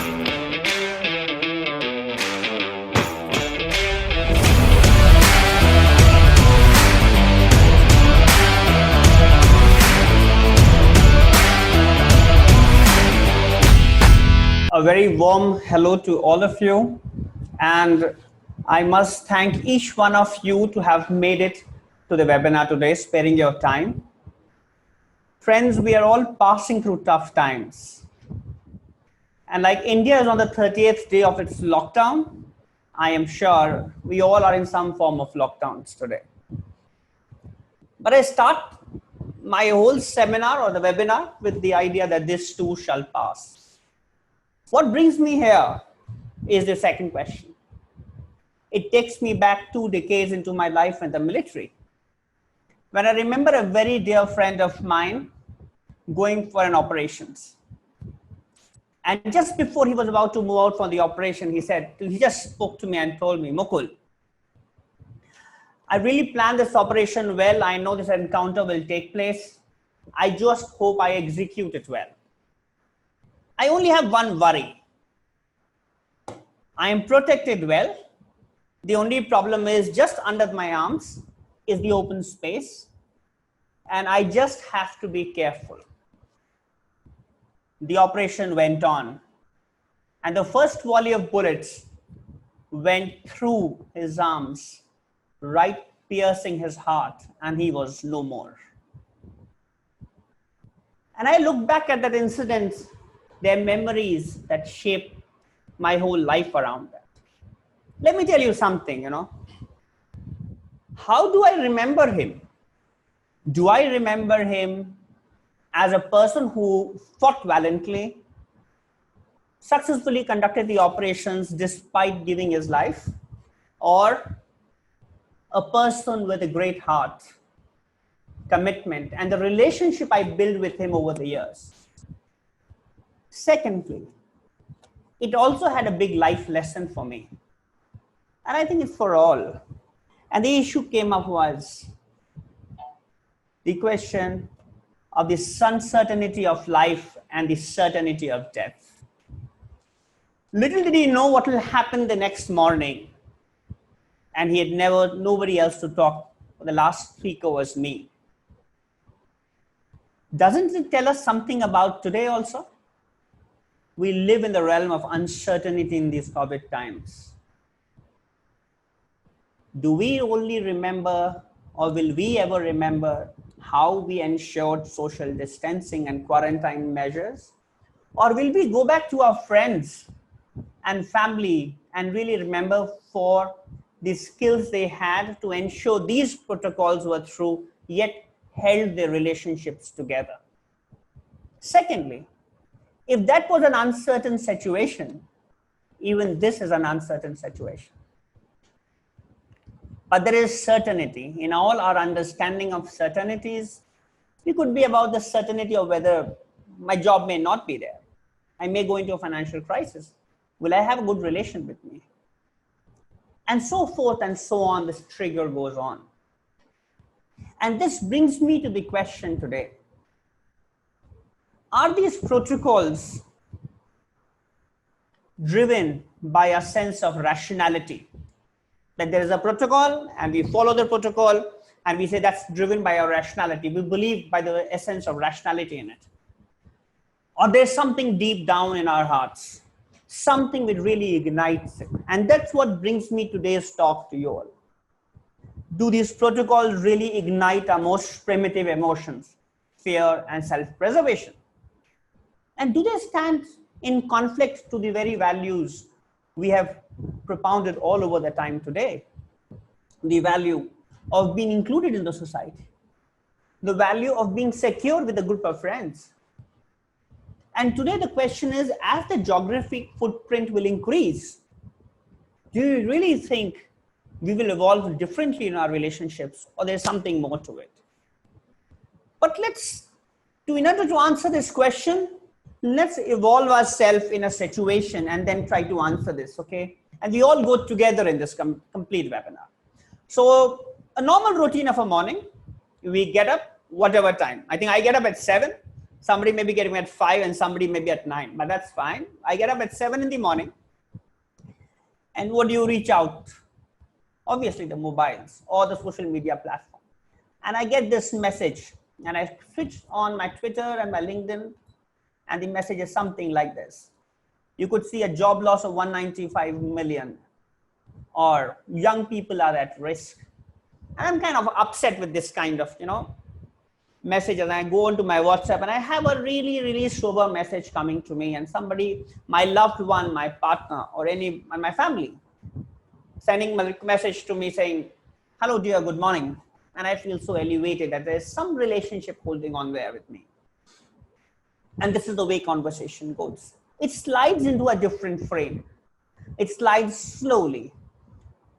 A very warm hello to all of you, and I must thank each one of you to have made it to the webinar today, sparing your time. Friends, we are all passing through tough times. And like India is on the 30th day of its lockdown, I am sure we all are in some form of lockdowns today. But I start my whole seminar or the webinar with the idea that this too shall pass. What brings me here is the second question. It takes me back 2 decades into my life in the military, when I remember a very dear friend of mine going for an operations. And just before he was about to move out from the operation, he just spoke to me and told me, Mukul, I really planned this operation well. I know this encounter will take place. I just hope I execute it well. I only have one worry. I am protected well. The only problem is just under my arms is the open space, and I just have to be careful. The operation went on, and the first volley of bullets went through his arms, right piercing his heart, and he was no more. And I look back at that incident. There are memories that shape my whole life around that. Let me tell you something, How do I remember him? Do I remember him as a person who fought valiantly, successfully conducted the operations despite giving his life, or a person with a great heart, commitment, and the relationship I built with him over the years? Secondly, it also had a big life lesson for me. And I think it's for all. And the issue came up was the question of the uncertainty of life and the certainty of death. Little did he know what will happen the next morning. And he had nobody else to talk. The last speaker was me. Doesn't it tell us something about today also? We live in the realm of uncertainty in these COVID times. Do we only remember, or will we ever remember, how we ensured social distancing and quarantine measures? Or will we go back to our friends and family and really remember for the skills they had to ensure these protocols were true, yet held their relationships together? Secondly, if that was an uncertain situation, even this is an uncertain situation. But there is certainty. In all our understanding of certainties, it could be about the certainty of whether my job may not be there. I may go into a financial crisis. Will I have a good relation with me? And so forth and so on, this trigger goes on. And this brings me to the question today. Are these protocols driven by a sense of rationality? That there is a protocol and we follow the protocol and we say that's driven by our rationality. We believe by the essence of rationality in it. Or there's something deep down in our hearts, something that really ignites it. And that's what brings me today's talk to you all. Do these protocols really ignite our most primitive emotions, fear and self-preservation? And do they stand in conflict to the very values we have propounded all over the time today? The value of being included in the society, the value of being secure with a group of friends. And today the question is, as the geographic footprint will increase, do you really think we will evolve differently in our relationships, or there's something more to it? But in order to answer this question, let's evolve ourselves in a situation and then try to answer this, okay? And we all go together in this complete webinar. So a normal routine of a morning, we get up whatever time. I think I get up at 7. Somebody may be getting at 5 and somebody may be at 9, but that's fine. I get up at 7 in the morning. And what do you reach out? Obviously the mobiles or the social media platform. And I get this message and I switch on my Twitter and my LinkedIn, and the message is something like this. You could see a job loss of 195 million, or young people are at risk. And I'm kind of upset with this kind of, message, and I go into my WhatsApp and I have a really, really sober message coming to me, and somebody, my loved one, my partner, or my family, sending a message to me saying, hello dear, good morning. And I feel so elevated that there's some relationship holding on there with me. And this is the way conversation goes. It slides into a different frame. It slides slowly.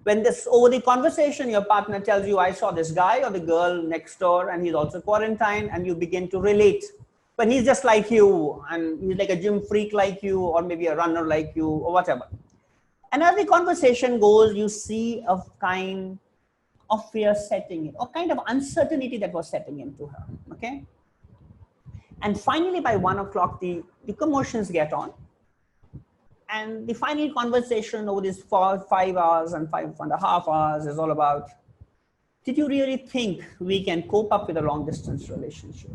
When over the conversation, your partner tells you, I saw this guy or the girl next door and he's also quarantined, and you begin to relate. But he's just like you, and he's like a gym freak like you, or maybe a runner like you, or whatever. And as the conversation goes, you see a kind of fear setting in, or kind of uncertainty that was setting into her, okay? And finally, by 1 o'clock, the commotions get on. And the final conversation over these 5 hours and 5.5 hours is all about, did you really think we can cope up with a long distance relationship?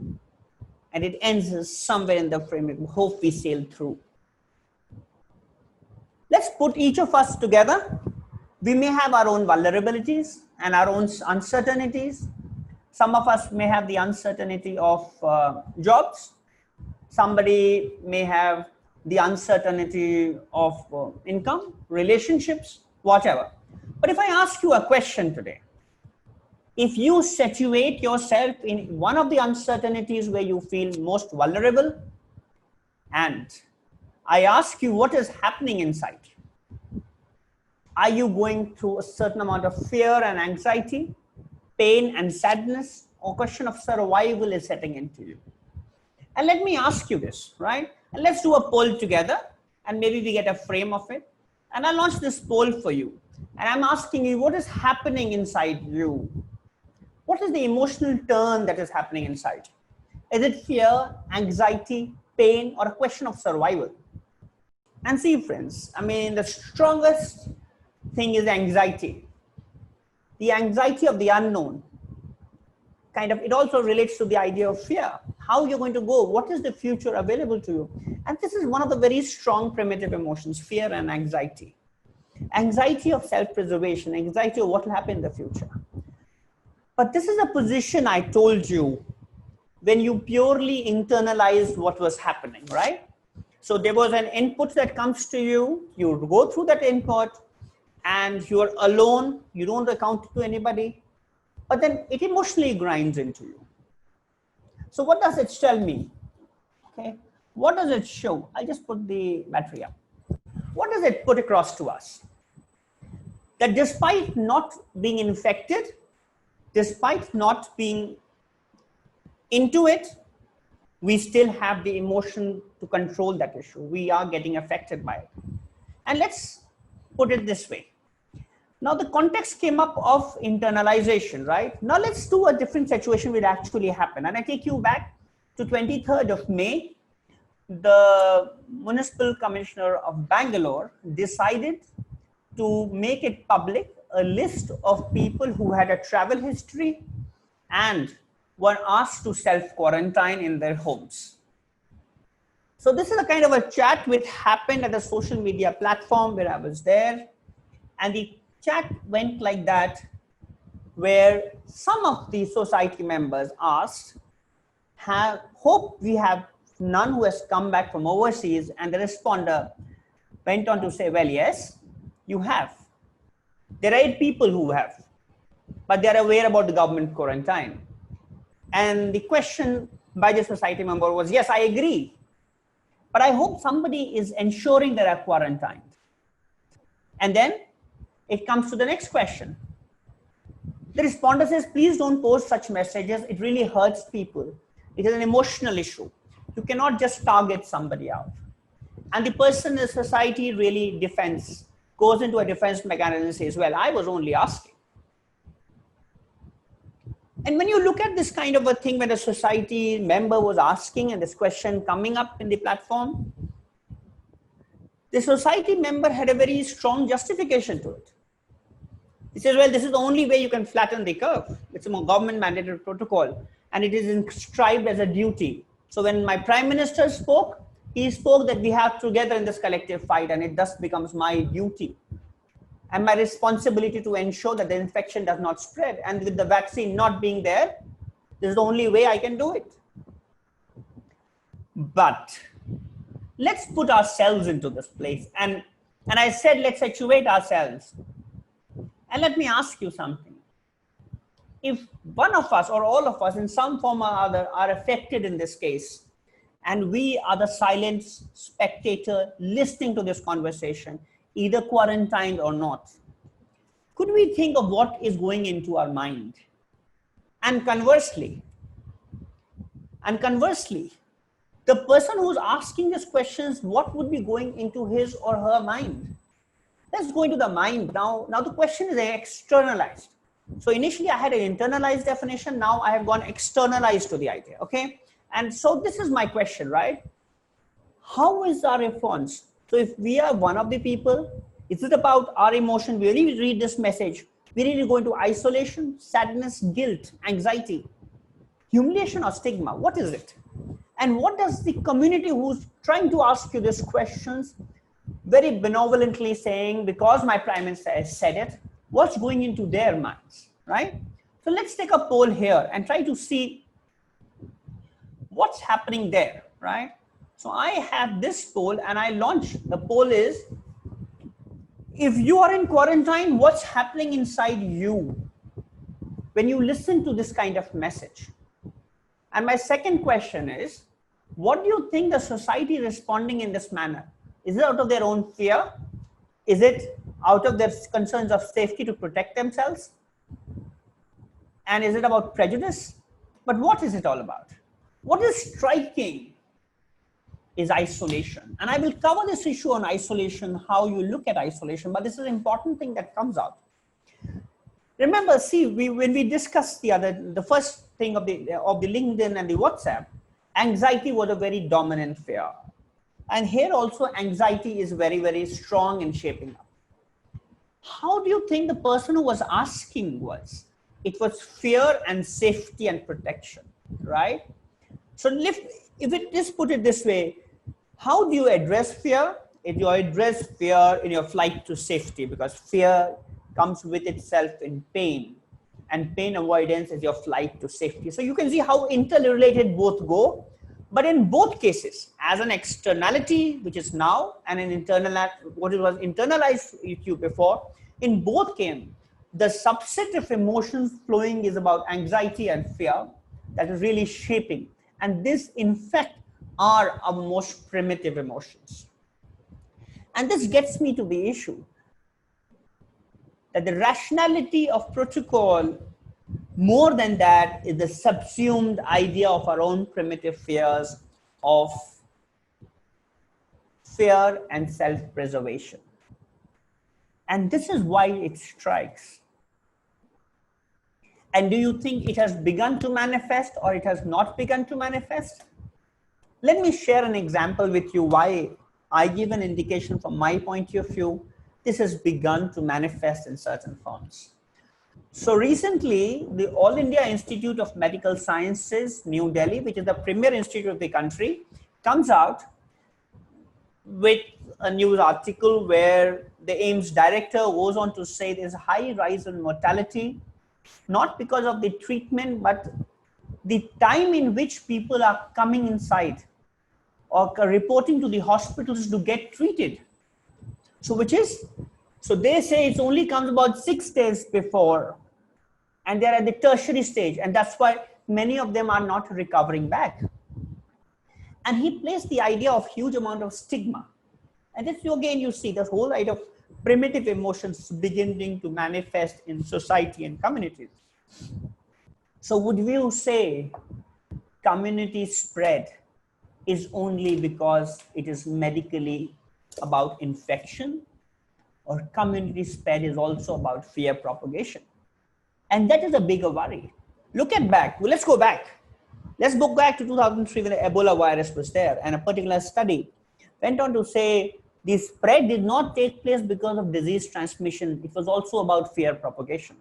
And it ends somewhere in the frame of hope we sail through. Let's put each of us together. We may have our own vulnerabilities and our own uncertainties. Some of us may have the uncertainty of jobs. Somebody may have the uncertainty of income, relationships, whatever. But if I ask you a question today, if you situate yourself in one of the uncertainties where you feel most vulnerable, and I ask you what is happening inside, are you going through a certain amount of fear and anxiety, pain and sadness, or question of survival is setting into you? And let me ask you this, right? And let's do a poll together, and maybe we get a frame of it. And I'll launch this poll for you. And I'm asking you, what is happening inside you? What is the emotional turn that is happening inside? Is it fear, anxiety, pain, or a question of survival? And see, friends, I mean, the strongest thing is anxiety. The anxiety of the unknown. It also relates to the idea of fear. How you're going to go, what is the future available to you? And this is one of the very strong primitive emotions, fear and anxiety. Anxiety of self-preservation, anxiety of what will happen in the future. But this is a position I told you when you purely internalized what was happening, right? So there was an input that comes to you, you go through that input, and you're alone, you don't account to anybody, but then it emotionally grinds into you. So what does it tell me? Okay, what does it show? I'll just put the battery up. What does it put across to us? That despite not being infected, despite not being into it, we still have the emotion to control that issue. We are getting affected by it. And let's put it this way. Now the context came up of internalization, right? Now let's do a different situation which actually happened. And I take you back to 23rd of May. The Municipal Commissioner of Bangalore decided to make it public, a list of people who had a travel history and were asked to self-quarantine in their homes. So this is a kind of a chat which happened at a social media platform where I was there. And the chat went like that, where some of the society members asked, hope we have none who has come back from overseas, and the responder went on to say, well, yes, you have. There are 8 people who have, but they are aware about the government quarantine. And the question by the society member was, yes, I agree, but I hope somebody is ensuring they are quarantined. And then it comes to the next question. The responder says, please don't post such messages. It really hurts people. It is an emotional issue. You cannot just target somebody out. And the person in the society really goes into a defense mechanism and says, well, I was only asking. And when you look at this kind of a thing, when a society member was asking and this question coming up in the platform, the society member had a very strong justification to it. He says, well, this is the only way you can flatten the curve. It's a government mandated protocol and it is inscribed as a duty. So when my prime minister spoke, he spoke that we have together in this collective fight, and it thus becomes my duty and my responsibility to ensure that the infection does not spread. And with the vaccine not being there, this is the only way I can do it. But let's put ourselves into this place. And I said, let's situate ourselves. And let me ask you something. If one of us or all of us in some form or other are affected in this case, and we are the silent spectator listening to this conversation, either quarantined or not, could we think of what is going into our mind? And conversely, the person who's asking these questions, what would be going into his or her mind? Let's go into the mind. Now the question is externalized. So initially I had an internalized definition. Now I have gone externalized to the idea. Okay. And so this is my question, right? How is our response? So if we are one of the people, is it about our emotion? We really read this message. We really go into isolation, sadness, guilt, anxiety, humiliation, or stigma. What is it? And what does the community who's trying to ask you these questions very benevolently saying, because my prime minister has said it, what's going into their minds, right? So let's take a poll here and try to see what's happening there, right? So I have this poll and I launch. The poll is, if you are in quarantine, what's happening inside you when you listen to this kind of message? And my second question is, what do you think the society responding in this manner? Is it out of their own fear? Is it out of their concerns of safety to protect themselves? And is it about prejudice? But what is it all about? What is striking is isolation. And I will cover this issue on isolation, how you look at isolation, but this is an important thing that comes out. Remember, see, when we discussed the first thing of the LinkedIn and the WhatsApp, anxiety was a very dominant fear. And here also anxiety is very, very strong in shaping up. How do you think the person who was asking was? It was fear and safety and protection, right? So if it is put it this way, how do you address fear? If you address fear in your flight to safety, because fear comes with itself in pain, and pain avoidance is your flight to safety. So you can see how interrelated both go. But in both cases, as an externality, which is now, and an internal, what it was internalized with you before, in both came, the subset of emotions flowing is about anxiety and fear that is really shaping. And this, in fact, are our most primitive emotions. And this gets me to the issue that the rationality of protocol, more than that, is the subsumed idea of our own primitive fears of fear and self-preservation. And this is why it strikes. And do you think it has begun to manifest or it has not begun to manifest? Let me share an example with you why I give an indication from my point of view. This has begun to manifest in certain forms. So recently, the All India Institute of Medical Sciences, New Delhi, which is the premier institute of the country, comes out with a news article where the AIIMS director goes on to say there's a high rise in mortality, not because of the treatment, but the time in which people are coming inside or reporting to the hospitals to get treated. So they say it only comes about 6 days before, and they're at the tertiary stage, and that's why many of them are not recovering back. And he placed the idea of huge amount of stigma. And this again, you see the whole idea of primitive emotions beginning to manifest in society and communities. So would you say community spread is only because it is medically about infection, or community spread is also about fear propagation? And that is a bigger worry. Look at back. Well, let's go back. Let's go back to 2003 when the Ebola virus was there, and a particular study went on to say the spread did not take place because of disease transmission. It was also about fear propagation.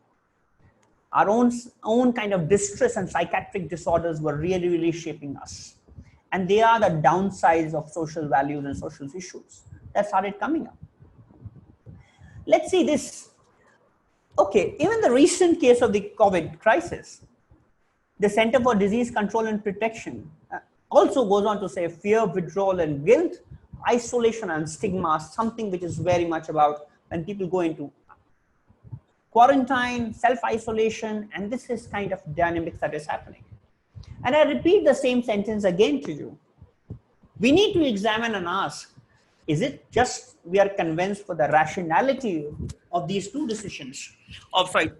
Our own kind of distress and psychiatric disorders were really shaping us. And they are the downsides of social values and social issues that started coming up. Let's see this. Okay, even the recent case of the COVID crisis, the Center for Disease Control and Protection also goes on to say fear, withdrawal, and guilt, isolation, and stigma, something which is very much about when people go into quarantine, self-isolation, and this is kind of dynamics that is happening. And I repeat the same sentence again to you. We need to examine and ask, is it just we are convinced for the rationality of these two decisions,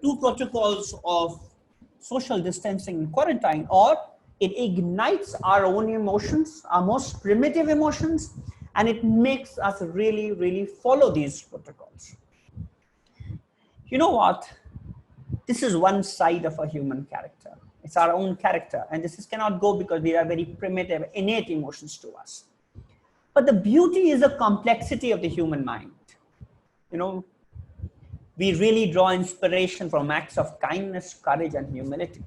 two protocols of social distancing and quarantine, or it ignites our own emotions, our most primitive emotions, and it makes us really follow these protocols. You know what? This is one side of a human character. It's our own character, and this cannot go because they are very primitive, innate emotions to us. But the beauty is the complexity of the human mind. You know, we really draw inspiration from acts of kindness, courage, and humility.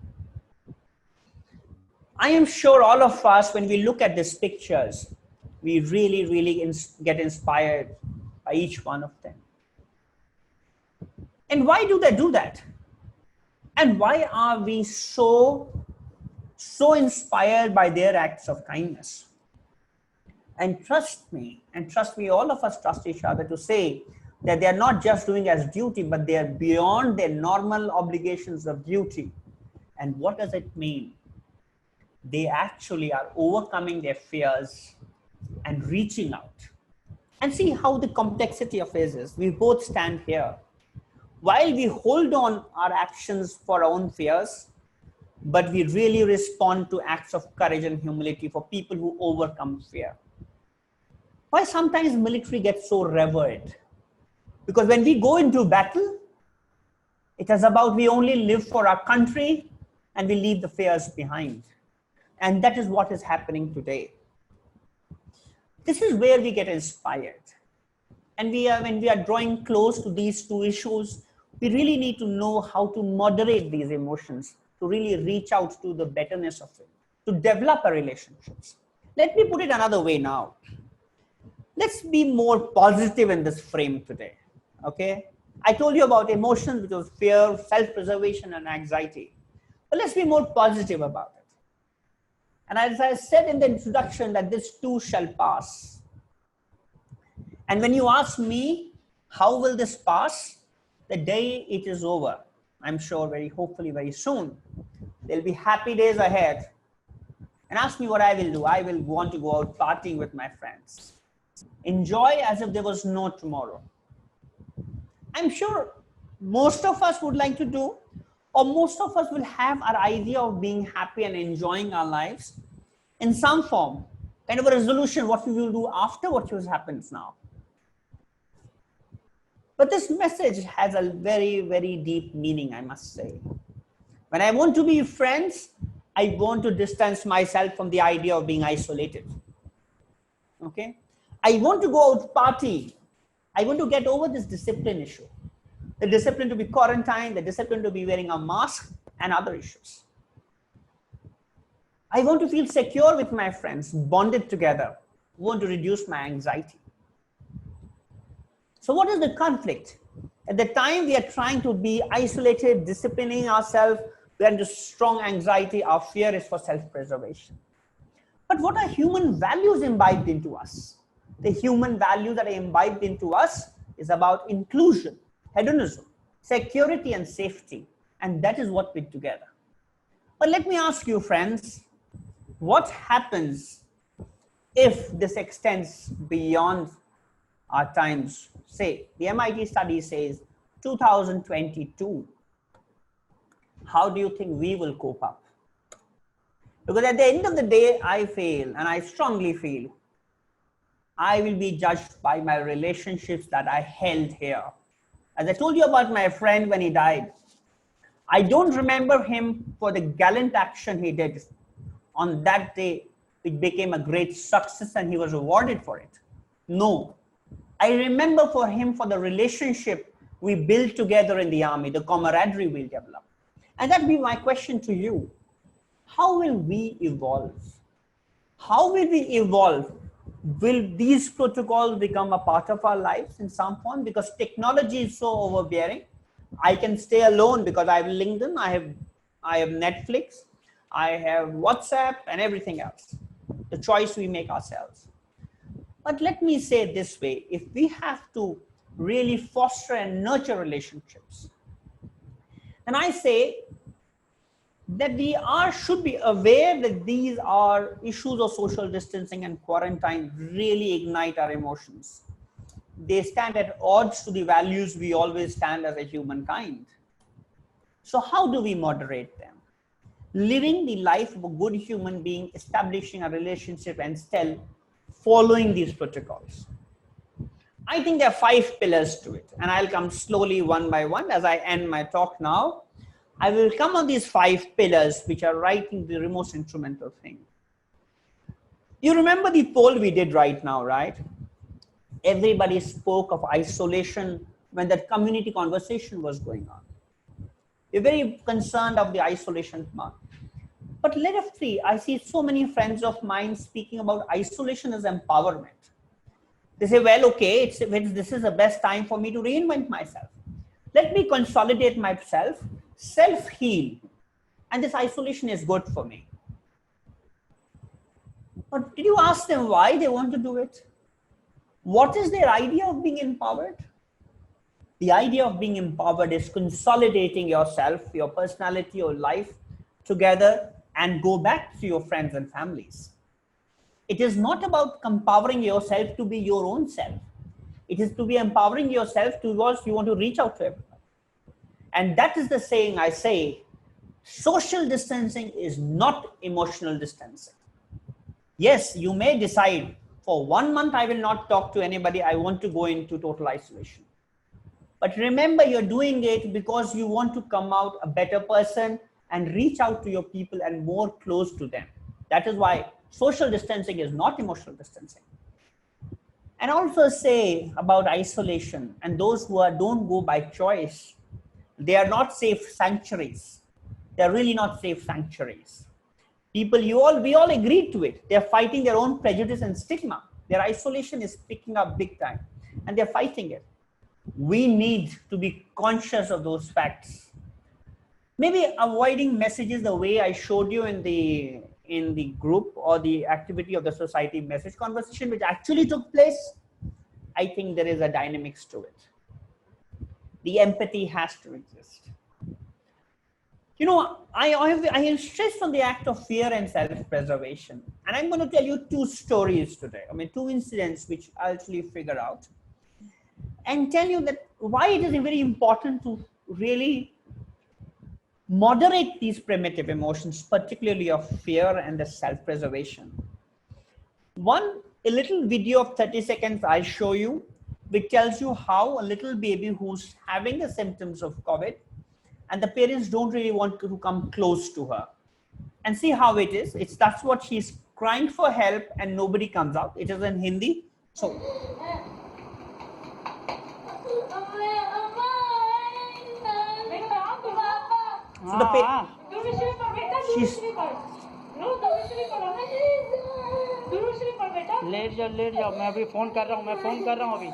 I am sure all of us, when we look at these pictures, we really get inspired by each one of them. And why do they do that? And why are we so inspired by their acts of kindness? And trust me, all of us trust each other to say that they are not just doing as duty, but they are beyond their normal obligations of duty. And what does it mean? They actually are overcoming their fears and reaching out. And see how the complexity of it is. We both stand here. While we hold on our actions for our own fears, but we really respond to acts of courage and humility for people who overcome fear. Why sometimes military gets so revered? Because when we go into battle, it is about we only live for our country and we leave the fears behind. And that is what is happening today. This is where we get inspired. And when we are drawing close to these two issues, we really need to know how to moderate these emotions, to really reach out to the betterness of it, to develop our relationships. Let me put it another way now. Let's be more positive in this frame today, okay? I told you about emotions, which was fear, self-preservation, and anxiety. But let's be more positive about it. And as I said in the introduction, that this too shall pass. And when you ask me, how will this pass? The day it is over, I'm sure hopefully very soon, there'll be happy days ahead. And ask me what I will do. I will want to go out partying with my friends. Enjoy as if there was no tomorrow. I'm sure most of us would like to do, or most of us will have our idea of being happy and enjoying our lives in some form, kind of a resolution, what we will do after what happens now. But this message has a very deep meaning, I must say. When I want to be friends, I want to distance myself from the idea of being isolated. Okay? I want to go out party. I want to get over this discipline issue. The discipline to be quarantined, the discipline to be wearing a mask, and other issues. I want to feel secure with my friends, bonded together. I want to reduce my anxiety. So what is the conflict? At the time we are trying to be isolated, disciplining ourselves, we are into strong anxiety, our fear is for self-preservation. But what are human values imbibed into us? The human values that are imbibed into us is about inclusion, hedonism, security, and safety. And that is what we're together. But let me ask you, friends, what happens if this extends beyond our times? Say, the MIT study says 2022. How do you think we will cope up? Because at the end of the day, I feel, and I strongly feel, I will be judged by my relationships that I held here. As I told you about my friend when he died, I don't remember him for the gallant action he did on that day, which became a great success and he was rewarded for it. No, I remember for him for the relationship we built together in the army, the camaraderie we developed. And that'd be my question to you. How will we evolve? How will we evolve? Will these protocols become a part of our lives in some form? Because technology is so overbearing. I can stay alone because I have LinkedIn, I have Netflix, I have WhatsApp and everything else. The choice we make ourselves. But let me say it this way, if we have to really foster and nurture relationships, then I say that we should be aware that these are issues of social distancing and quarantine really ignite our emotions. They stand at odds to the values we always stand as a humankind. So how do we moderate them? Living the life of a good human being, establishing a relationship and still following these protocols. I think there are 5 pillars to it, and I'll come slowly one by one as I end my talk now. I will come on these 5 pillars, which are writing the most instrumental thing. You remember the poll we did right now, right? Everybody spoke of isolation when that community conversation was going on. We're very concerned of the isolation part. But literally, I see so many friends of mine speaking about isolation as empowerment. They say, well, okay, this is the best time for me to reinvent myself. Let me consolidate myself, self-heal, and this isolation is good for me. But did you ask them why they want to do it? What is their idea of being empowered? The idea of being empowered is consolidating yourself, your personality, your life together and go back to your friends and families. It is not about empowering yourself to be your own self. It is to be empowering yourself towards you want to reach out to everyone. And that is the saying I say, social distancing is not emotional distancing. Yes, you may decide for 1 month I will not talk to anybody. I want to go into total isolation. But remember, you're doing it because you want to come out a better person and reach out to your people and more close to them. That is why social distancing is not emotional distancing. And also say about isolation and those who don't go by choice, they are not safe sanctuaries. They're really not safe sanctuaries. People, we all agreed to it. They're fighting their own prejudice and stigma. Their isolation is picking up big time and they're fighting it. We need to be conscious of those facts. Maybe avoiding messages the way I showed you in the group or the activity of the society message conversation, which actually took place. I think there is a dynamics to it. The empathy has to exist. You know, I stress on the act of fear and self-preservation. And I'm going to tell you 2 stories today. I mean, 2 incidents which I actually figure out. And tell you that why it is very important to really moderate these primitive emotions, particularly of fear and the self-preservation. A little video of 30 seconds I'll show you, which tells you how a little baby who's having the symptoms of COVID and the parents don't really want to come close to her. And see how it is. That's what she's crying for help and nobody comes out. It is in Hindi. So she's लेट जाओ मैं अभी phone कर रहा हूँ अभी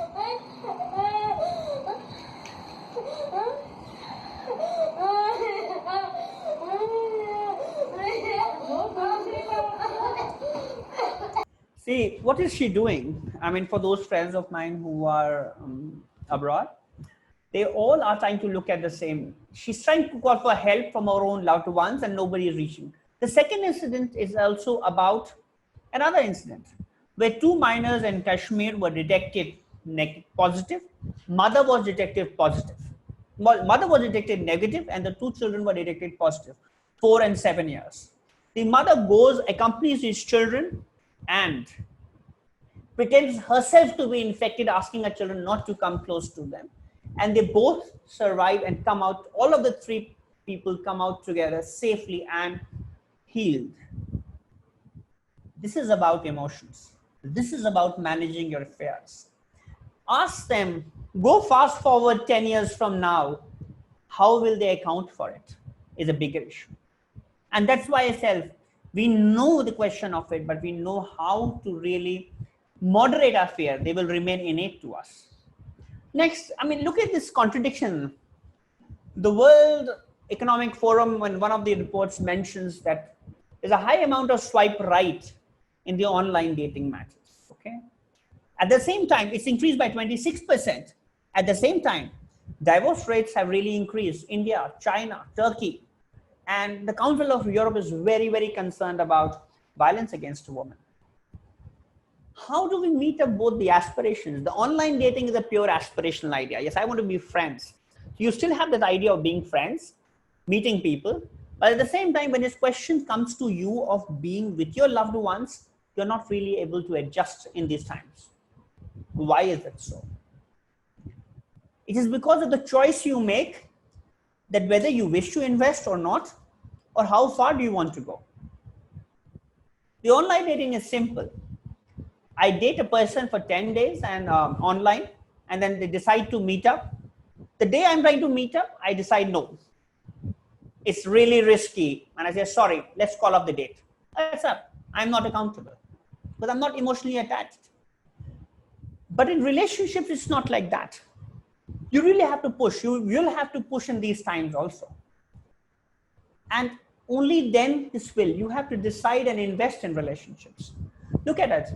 See, what is she doing? I mean, for those friends of mine who are abroad, they all are trying to look at the same. She's trying to call for help from her own loved ones and nobody is reaching. The second incident is also about another incident where 2 minors in Kashmir were detected positive. Mother was detected positive. Mother was detected negative and the 2 children were detected positive, 4 and 7 years. The mother accompanies these children and pretends herself to be infected, asking her children not to come close to them. And they both survive and come out. All of the 3 people come out together safely and healed. This is about emotions. This is about managing your affairs. Ask them, go fast forward 10 years from now, how will they account for it is a bigger issue. And that's why I said, we know the question of it, but we know how to really moderate our fear. They will remain innate to us. Next, I mean, look at this contradiction. The World Economic Forum, when one of the reports mentions that there's a high amount of swipe right in the online dating matches, okay? At the same time, it's increased by 26%. At the same time, divorce rates have really increased. India, China, Turkey, and the Council of Europe is very, very concerned about violence against women. How do we meet up both the aspirations? The online dating is a pure aspirational idea. Yes, I want to be friends. You still have that idea of being friends, meeting people, but at the same time, when this question comes to you of being with your loved ones, you're not really able to adjust in these times. Why is it so? It is because of the choice you make that whether you wish to invest or not, or how far do you want to go. The online dating is simple. I date a person for 10 days and online, and then they decide to meet up. The day I'm trying to meet up, I decide no. It's really risky. And I say, sorry, let's call off the date. That's up. I'm not accountable because I'm not emotionally attached. But in relationships, it's not like that. You really have to push. You'll have to push in these times also. And only then this will. You have to decide and invest in relationships. Look at it.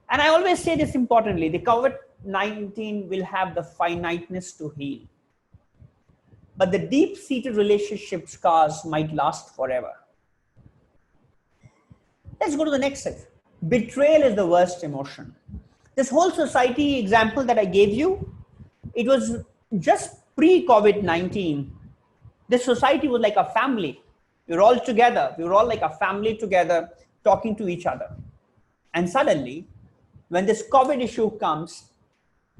And I always say this importantly, the COVID-19 will have the finiteness to heal. But the deep-seated relationship scars might last forever. Let's go to the next set. Betrayal is the worst emotion. This whole society example that I gave you, it was just pre-COVID-19. This society was like a family. We were all together. We were all like a family together talking to each other. And suddenly, when this COVID issue comes,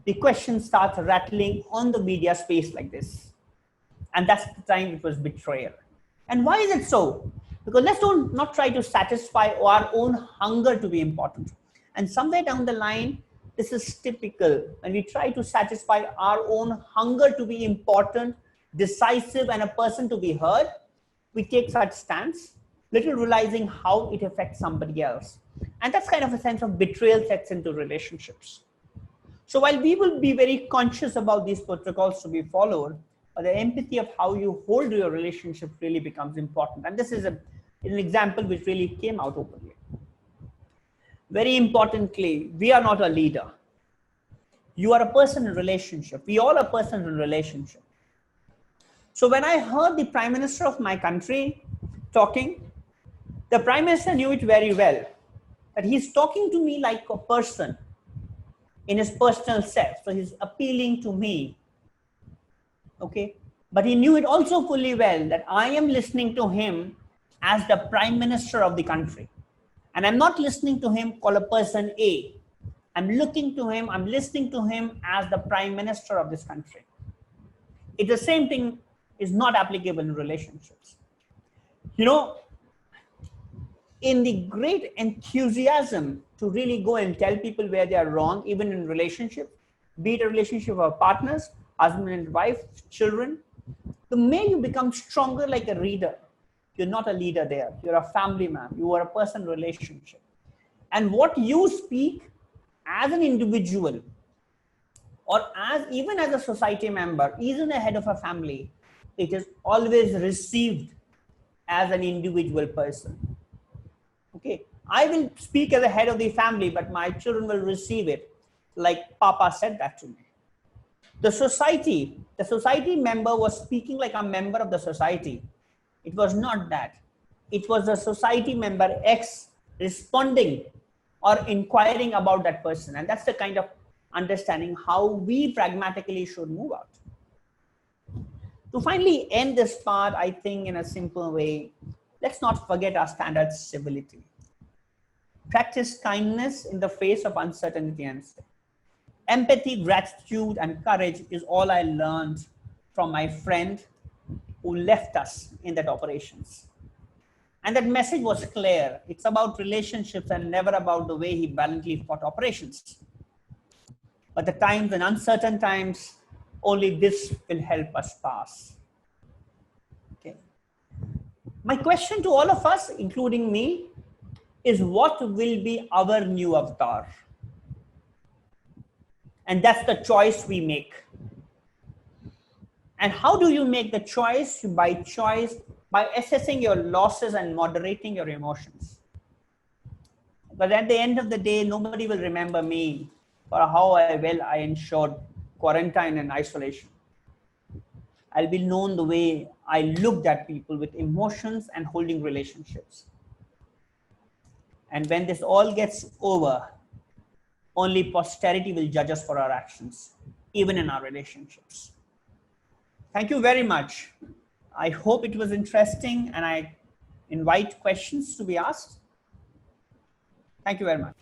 the question starts rattling on the media space like this. And that's the time it was betrayal. And why is it so? Because let's not try to satisfy our own hunger to be important. And somewhere down the line, this is typical. When we try to satisfy our own hunger to be important, decisive, and a person to be heard, we take such stance, little realizing how it affects somebody else. And that's kind of a sense of betrayal sets into relationships. So while we will be very conscious about these protocols to be followed, the empathy of how you hold your relationship really becomes important. And this is an example which really came out openly. Very importantly, we are not a leader. You are a person in relationship. We all are persons in relationship. So when I heard the Prime Minister of my country talking, the Prime Minister knew it very well, that he's talking to me like a person in his personal self. So he's appealing to me. Okay. But he knew it also fully well that I am listening to him as the Prime Minister of the country. And I'm not listening to him called a person A. I'm listening to him as the Prime Minister of this country. It's the same thing is not applicable in relationships. You know, in the great enthusiasm to really go and tell people where they are wrong, even in relationships, be it a relationship of partners, husband and wife, children, the more you become stronger like a reader. You're not a leader there. You're a family man. You are a person relationship. And what you speak as an individual or even as a society member, even a head of a family, it is always received as an individual person. Okay, I will speak as a head of the family, but my children will receive it like Papa said that to me. The society member was speaking like a member of the society. It was not that. It was the society member X responding or inquiring about that person. And that's the kind of understanding how we pragmatically should move out. To finally end this part, I think in a simple way, let's not forget our standard civility. Practice kindness in the face of uncertainty and fear. Empathy, gratitude, and courage is all I learned from my friend who left us in that operations. And that message was clear. It's about relationships and never about the way he valiantly fought operations. But the times and uncertain times, only this will help us pass. Okay. My question to all of us, including me, is what will be our new avatar? And that's the choice we make. And how do you make the choice? By assessing your losses and moderating your emotions. But at the end of the day, nobody will remember me for how well I ensured quarantine and isolation. I'll be known the way I looked at people with emotions and holding relationships. And when this all gets over, only posterity will judge us for our actions, even in our relationships. Thank you very much. I hope it was interesting, and I invite questions to be asked. Thank you very much.